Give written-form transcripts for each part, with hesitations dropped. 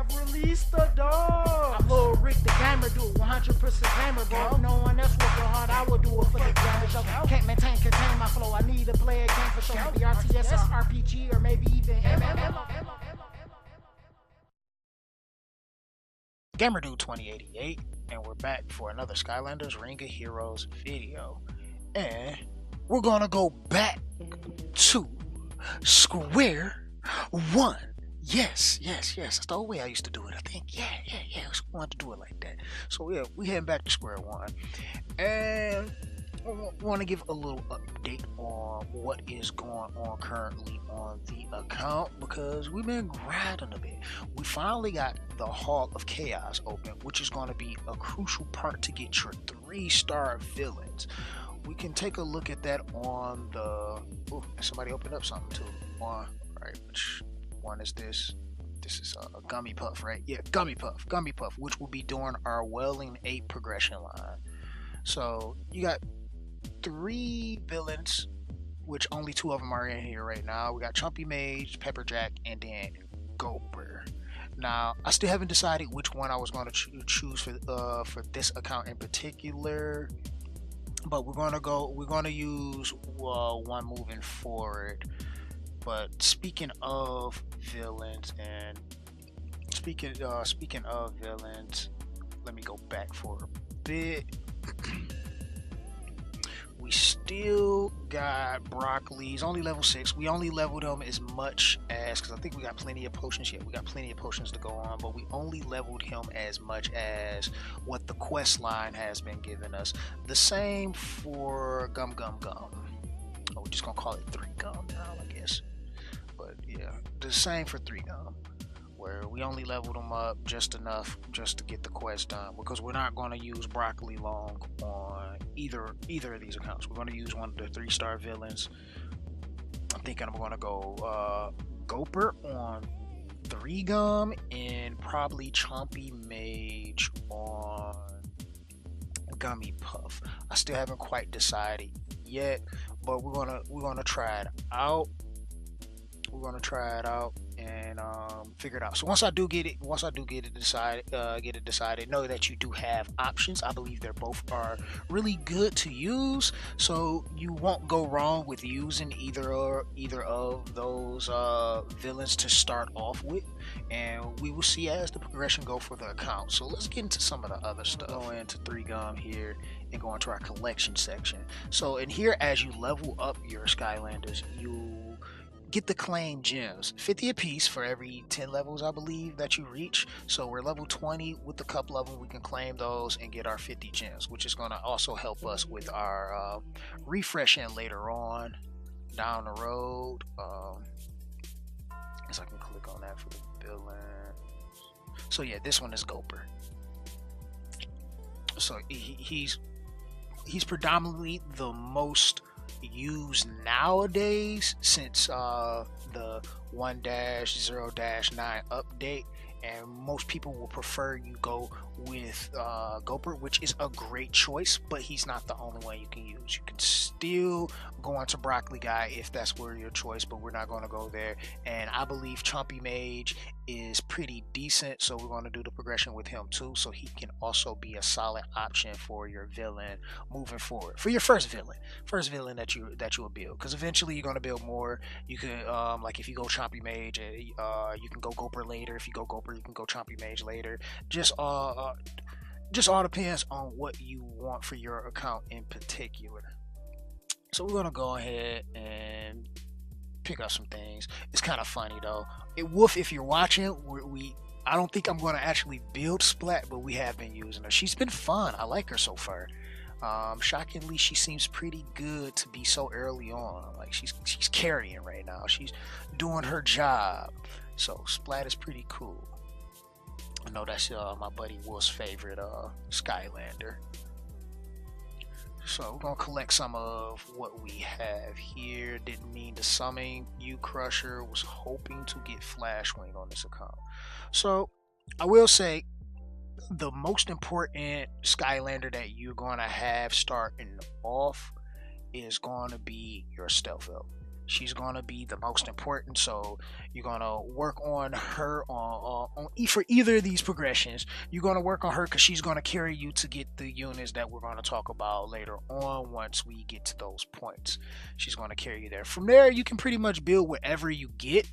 have released the dog. I'm Lil Rick the gamer, do it 100% gamer, bro. No one else work hard, I will do it for the gamers. Yo, can't contain my flow. I need to play a game for sure. Maybe RTS or RPG or maybe even MMO. GamerDude2088, and we're back for another Skylanders Ring of Heroes video. And we're gonna go back to square one. Yes, that's the old way I used to do it, I think. Yeah, I wanted to do it like that. So yeah, we heading back to square one. And I want to give a little update on what is going on currently on the account, because we've been grinding a bit. We finally got the Hall of Chaos open, which is going to be a crucial part to get your 3-star villains. We can take a look at that on the... Oh, somebody opened up something too. Right, which one is this? This is a Gummy Puff, right? Yeah, Gummy Puff, which will be doing our Welling 8 progression line. So you got 3 villains, which only 2 of them are in here right now. We got Chumpy Mage, Pepperjack, and then Gopher. Now, I still haven't decided which one I was going to choose for this account in particular, but we're going to use one moving forward. But speaking of villains, let me go back for a bit. We still got Broccoli. He's only level 6. We only leveled him as much as, because I think we got plenty of potions yet. We got plenty of potions to go on, but we only leveled him as much as what the quest line has been giving us. The same for Gum. We're just gonna call it 3 Gum now, I guess. But yeah, the same for 3 Gum, where we only leveled them up just enough just to get the quest done, because we're not going to use Broccoli long on either of these accounts. We're going to use one of the 3-star villains. I'm thinking I'm going to go Gopher on 3 Gum and probably Chompy Mage on Gummy Puff. I still haven't quite decided yet, but we're gonna try it out. We're gonna try it out and figure it out. So once I do get it decided, know that you do have options. I believe they're both are really good to use, so you won't go wrong with using either of those villains to start off with, and we will see as the progression go for the account. So let's get into some of the other stuff. Go into 3 Gum here and go into our collection section. So in here, as you level up your Skylanders, you get the claim gems, 50 apiece for every 10 levels, I believe, that you reach. So we're level 20 with a couple of them. We can claim those and get our 50 gems, which is going to also help us with our refreshing later on down the road. Guess I can click on that for the villain. So yeah, this one is Gopher. So he's predominantly the most used nowadays since the 1-0-9 update, and most people will prefer you go with Gopher, which is a great choice, but he's not the only one you can use. You can still go on to Broccoli Guy if that's where your choice, but we're not going to go there. And I believe Chompy Mage is pretty decent, so we're going to do the progression with him too, so he can also be a solid option for your villain moving forward, for your first villain that you will build, because eventually you're going to build more. You can like if you go Chompy Mage, you can go Gopher later. If you go Gopher, you can go Chompy Mage later. Just all depends on what you want for your account in particular. So we're gonna go ahead and pick up some things. It's kind of funny though. Wolf, if you're watching, I don't think I'm gonna actually build Splat, but we have been using her. She's been fun. I like her so far. Shockingly, she seems pretty good to be so early on. Like she's carrying right now. She's doing her job. So Splat is pretty cool. I know that's my buddy Wolf's favorite Skylander. So we're gonna collect some of what we have here. Didn't mean to summon you, Crusher. Was hoping to get Flashwing on this account. So I will say the most important Skylander that you're gonna have starting off is gonna be your Stealth Elf. She's gonna be the most important, so you're gonna work on her on for either of these progressions, you're going to work on her because she's going to carry you to get the units that we're going to talk about later on. Once we get to those points, she's going to carry you there. From there, you can pretty much build whatever you get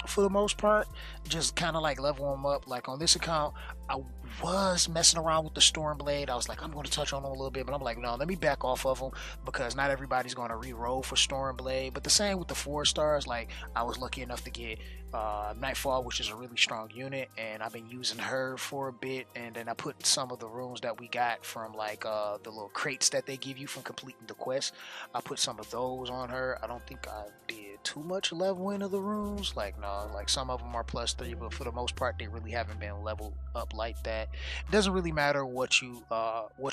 for the most part. Just kind of like level them up. Like on this account, I was messing around with the Stormblade. I was like, I'm going to touch on them a little bit, but I'm like, no, let me back off of them because not everybody's going to re-roll for Stormblade. But the same with the 4 stars. Like, I was lucky enough to get Nightfall, which is a really strong unit, and I've been using her for a bit. And then I put some of the runes that we got from like the little crates that they give you from completing the quest. I put some of those on her. I don't think I did too much leveling of the runes. Like, no, like some of them are +3, but for the most part, they really haven't been leveled up like that. It doesn't really matter what you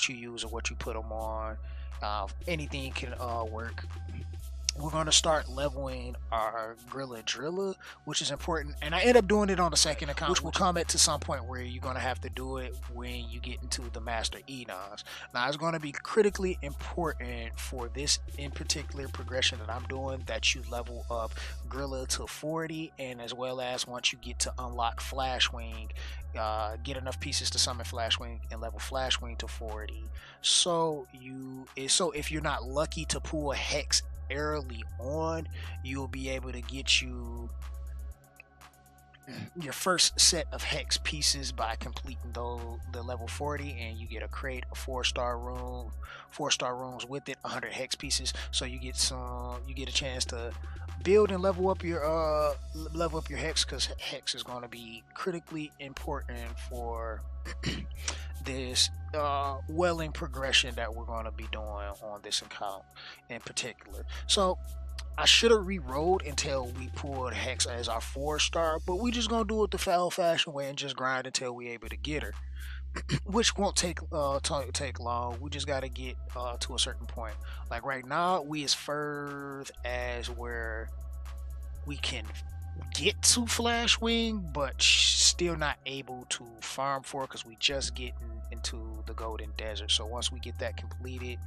use or what you put them on. Anything can work. We're going to start leveling our Grilla Drilla, which is important, and I end up doing it on the second account, which will come at to some point where you're going to have to do it when you get into the Master Edons. Now, it's going to be critically important for this in particular progression that I'm doing that you level up Grilla to 40, and as well as once you get to unlock Flashwing, get enough pieces to summon Flashwing and level Flashwing to 40. So if you're not lucky to pull a Hex early on, you'll be able to get your first set of Hex pieces by completing the level 40, and you get a crate of 4-star rune, 4-star runes with it, 100 Hex pieces. So you get a chance to build and level up your Hex, because Hex is going to be critically important for this welling progression that we're going to be doing on this account in particular. So I should have re-rolled until we pulled Hex as our 4-star, but we just gonna do it the old-fashioned way and just grind until we able to get her, which won't take long. We just gotta get to a certain point. Like right now, we as far as where we can get to Flashwing, but still not able to farm for, because we just getting into the Golden Desert. So once we get that completed,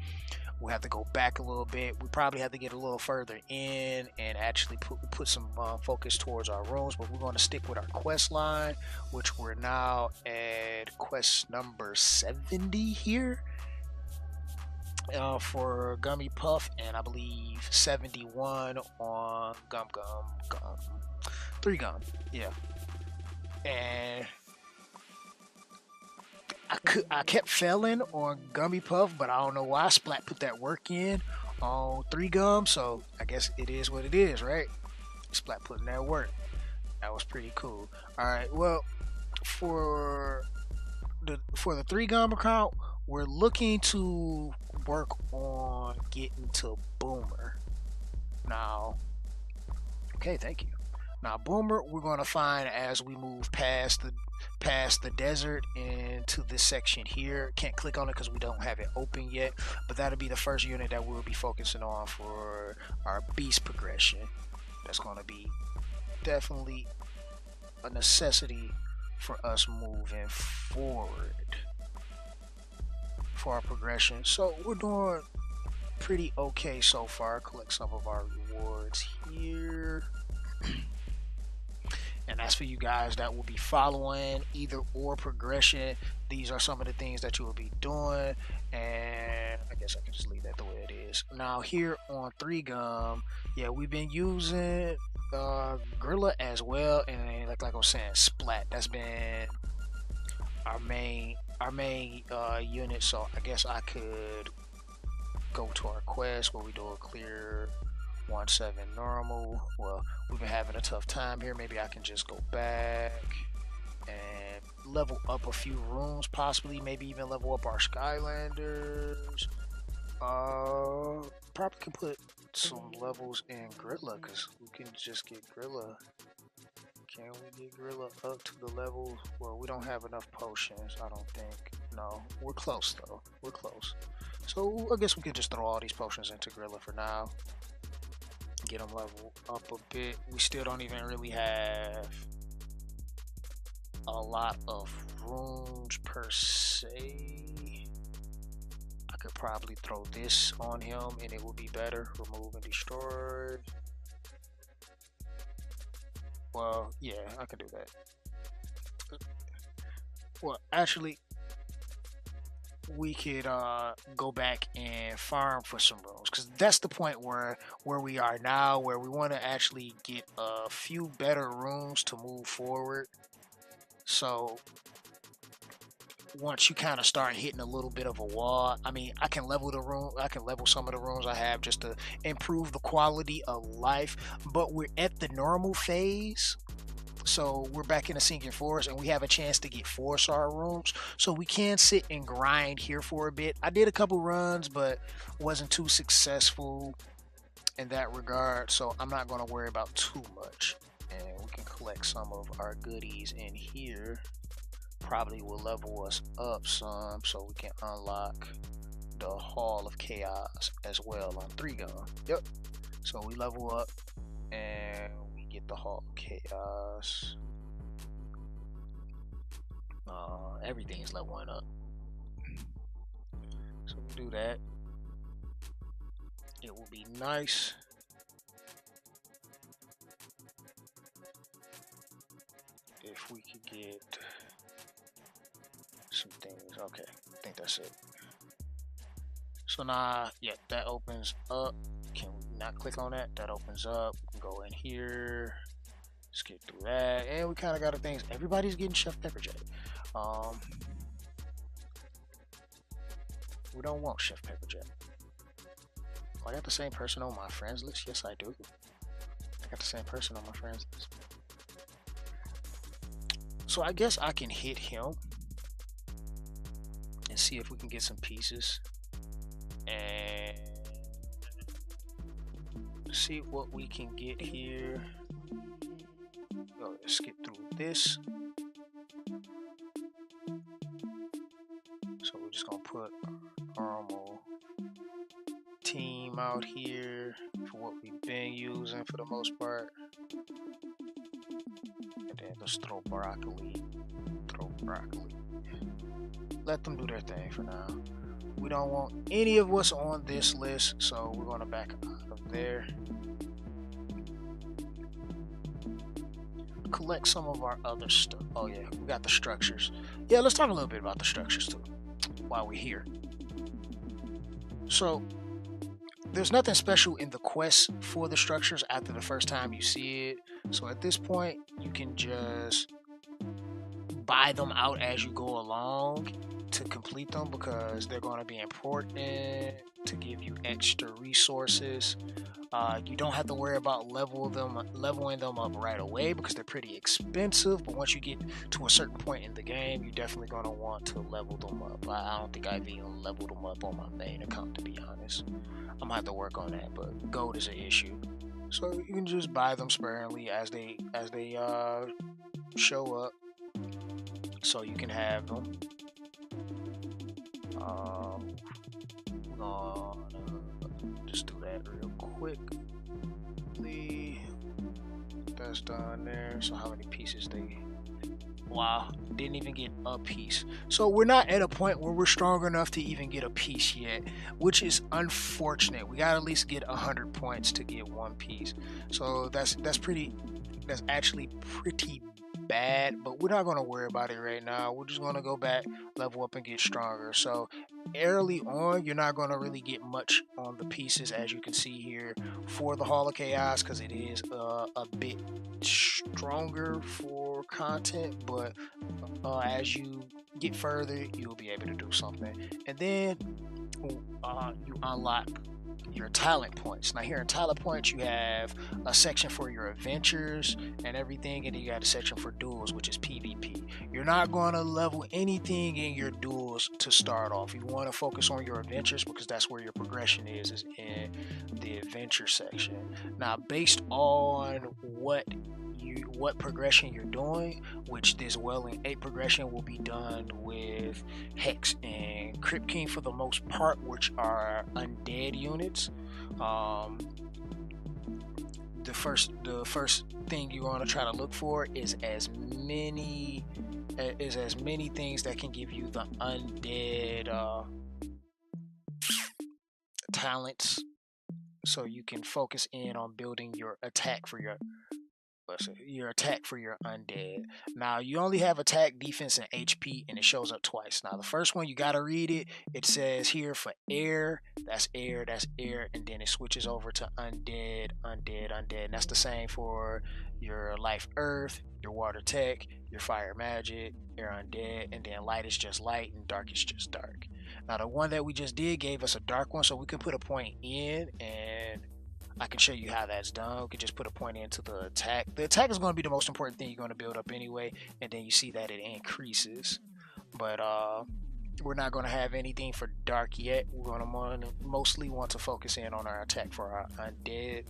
we'll have to go back a little bit. We probably have to get a little further in and actually put some focus towards our runes, but we're going to stick with our quest line, which we're now at quest number 70 here for Gummy Puff, and I believe 71 on Gum 3 Gum, yeah. And I kept failing on Gummy Puff, but I don't know why. Splat put that work in on 3 Gum, so I guess it is what it is, right? Splat putting that work. That was pretty cool. Alright, well, for the 3 Gum account, we're looking to work on getting to Boomer. Now, okay, thank you. Now, Boomer, we're going to find as we move past the desert into this section here. Can't click on it because we don't have it open yet, but that'll be the first unit that we'll be focusing on for our beast progression. That's going to be definitely a necessity for us moving forward for our progression. So we're doing pretty okay so far. Collect some of our rewards here. And that's for you guys that will be following either or progression. These are some of the things that you will be doing, and I guess I can just leave that the way it is. Now here on 3 Gum, yeah, we've been using Gorilla as well, and like I was saying, Splat. That's been our main unit. So I guess I could go to our quest where we do a clear 1-7 normal. Well, we've been having a tough time here. Maybe I can just go back and level up a few runes, possibly maybe even level up our Skylanders. Probably can put some levels in Gorilla, because we can just get Gorilla. Can we get Gorilla up to the level? Well, we don't have enough potions, I don't think. No, we're close though. We're close. So I guess we could just throw all these potions into Gorilla for now. Get them leveled up a bit. We still don't even really have a lot of runes per se. I could probably throw this on him and it would be better. Remove and destroy. Well, yeah, I could do that. Well, actually, we could go back and farm for some rooms because that's the point where we are now, where we want to actually get a few better rooms to move forward. So once you kind of start hitting a little bit of a wall, I mean, I can level the room, I can level some of the rooms I have just to improve the quality of life, but we're at the normal phase. So we're back in the sinking forest and we have a chance to get 4-star rooms, so we can sit and grind here for a bit. I did a couple runs but wasn't too successful in that regard, so I'm not going to worry about too much. And we can collect some of our goodies in here. Probably will level us up some so we can unlock the Hall of Chaos as well on 3-gun. Yep. So we level up and we get the Hall of Chaos. Everything is leveling up. So we do that. It will be nice. If we could get some things. Okay, I think that's it. So now, yeah, that opens up. Can we not click on that? That opens up. We can go in here, skip through that, and we kind of got the things. Everybody's getting Chef Pepper Jack. We don't want Chef Pepper Jack. I got the same person on my friends list. Yes, I do. I got the same person on my friends list. So I guess I can hit him and see if we can get some pieces and see what we can get here. Let's skip through this. So we're just gonna put our normal team out here for what we've been using for the most part. And then let's throw broccoli. Let them do their thing for now. We don't want any of what's on this list, so we're going to back out of there. Collect some of our other stuff. Oh yeah, we got the structures. Yeah, let's talk a little bit about the structures too while we're here. So there's nothing special in the quest for the structures after the first time you see it. So at this point, you can just buy them out as you go along to complete them, because they're going to be important to give you extra resources. You don't have to worry about leveling them up right away because they're pretty expensive, but once you get to a certain point in the game, you're definitely going to want to level them up. I don't think I've even leveled them up on my main account, to be honest. I'm gonna have to work on that, but gold is an issue. So you can just buy them sparingly as they show up, so you can have them. Just do that real quickly. That's done there. So how many pieces they? Wow, didn't even get a piece. So we're not at a point where we're strong enough to even get a piece yet, which is unfortunate. We gotta at least get 100 points to get one piece. So that's actually pretty bad, but we're not going to worry about it right now. We're just going to go back, level up, and get stronger. So early on, you're not going to really get much on the pieces, as you can see here, for the Hall of Chaos, because it is a bit stronger for content, but as you get further, you'll be able to do something. And then you unlock your talent points. Now here in talent points, you have a section for your adventures and everything, and then you got a section for duels, which is PvP. You're not going to level anything in your duels to start off. You want to focus on your adventures because that's where your progression is in the adventure section. Now based on what progression you're doing, which this Welling 8 progression will be done with Hex and Crypt King for the most part, which are undead units. The first thing you want to try to look for is as many things that can give you the undead talents, so you can focus in on building your attack for your your attack for your undead. Now you only have attack, defense, and HP, and it shows up twice. Now the first one you gotta read it. It says here for air, that's air, that's air, and then it switches over to undead, undead, undead. And that's the same for your life earth, your water tech, your fire magic, your undead, and then light is just light and dark is just dark. Now the one that we just did gave us a dark one, so we can put a point in, and I can show you how that's done. We can just put a point into the attack. The attack is going to be the most important thing you're going to build up anyway, and then you see that it increases. But we're not going to have anything for dark yet. We're going to mostly want to focus in on our attack for our undead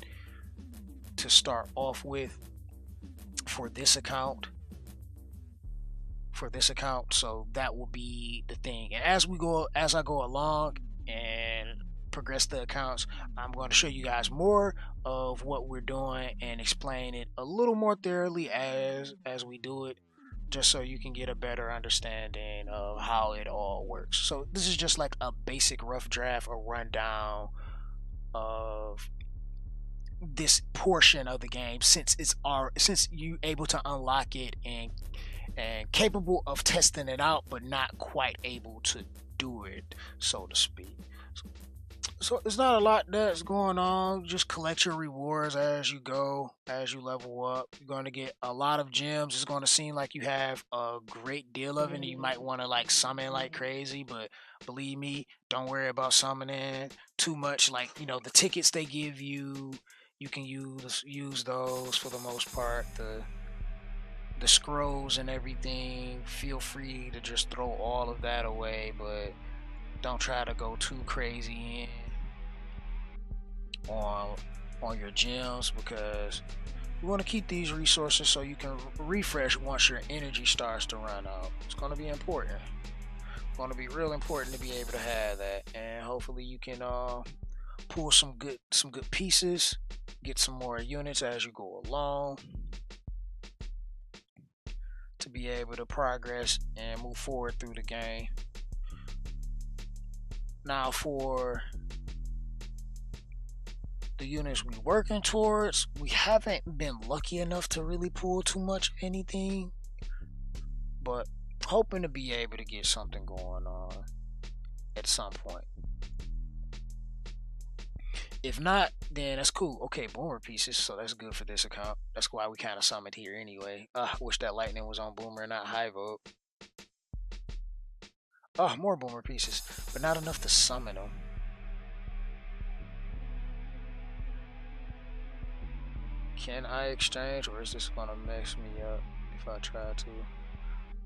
to start off with for this account. So that will be the thing. And as I go along and progress the accounts, I'm going to show you guys more of what we're doing and explain it a little more thoroughly as we do it, just so you can get a better understanding of how it all works. So this is just like a basic rough draft, a rundown of this portion of the game, since you're able to unlock it and capable of testing it out, but not quite able to do it, so to speak. So it's not a lot that's going on. Just collect your rewards as you go, as you level up. You're going to get a lot of gems. It's going to seem like you have a great deal of it, and you might want to like summon like crazy, but believe me, don't worry about summoning too much. Like, you know, the tickets they give you, you can use those for the most part. The scrolls and everything, feel free to just throw all of that away, but don't try to go too crazy in on your gems, because you want to keep these resources so you can refresh once your energy starts to run out. It's going to be important. It's going to be real important to be able to have that, and hopefully you can pull some good pieces, get some more units as you go along, to be able to progress and move forward through the game. Now for the units we're working towards, we haven't been lucky enough to really pull too much of anything, but hoping to be able to get something going on at some point. If not, then that's cool. Okay, boomer pieces, so that's good for this account. That's why we kind of summoned here anyway. Wish that lightning was on boomer, not high vote. More boomer pieces, but not enough to summon them. Can I exchange, or is this gonna mess me up if I try to?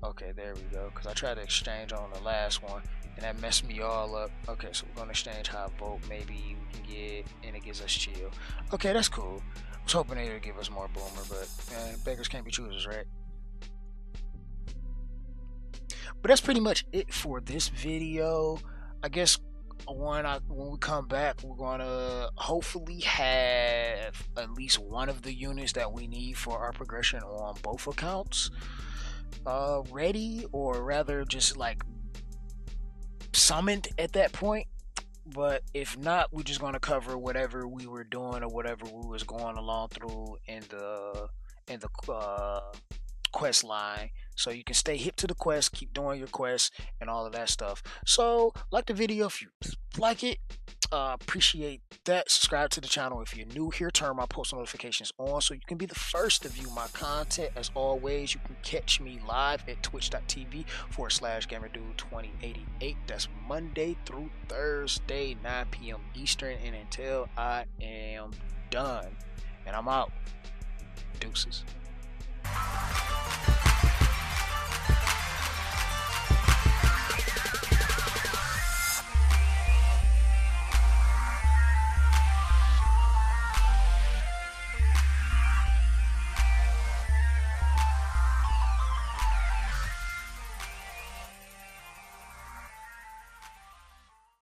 Okay, there we go, because I tried to exchange on the last one and that messed me all up. Okay, so we're gonna exchange high vote. Maybe we can get, and it gives us chill. Okay, that's cool. I was hoping they would give us more boomer, but beggars can't be choosers, right? But that's pretty much it for this video. I guess when we come back, we're gonna hopefully have at least one of the units that we need for our progression on both accounts ready, or rather just like summoned at that point. But if not, we're just gonna cover whatever we were doing or whatever we was going along through in the quest line, so you can stay hip to the quest, keep doing your quests and all of that stuff. So like the video if you like it, appreciate that. Subscribe to the channel if you're new here, turn my post notifications on so you can be the first to view my content. As always, you can catch me live at twitch.tv/gamerdude2088. that's Monday through Thursday, 9 p.m. Eastern, and until I am done. And I'm out. Deuces.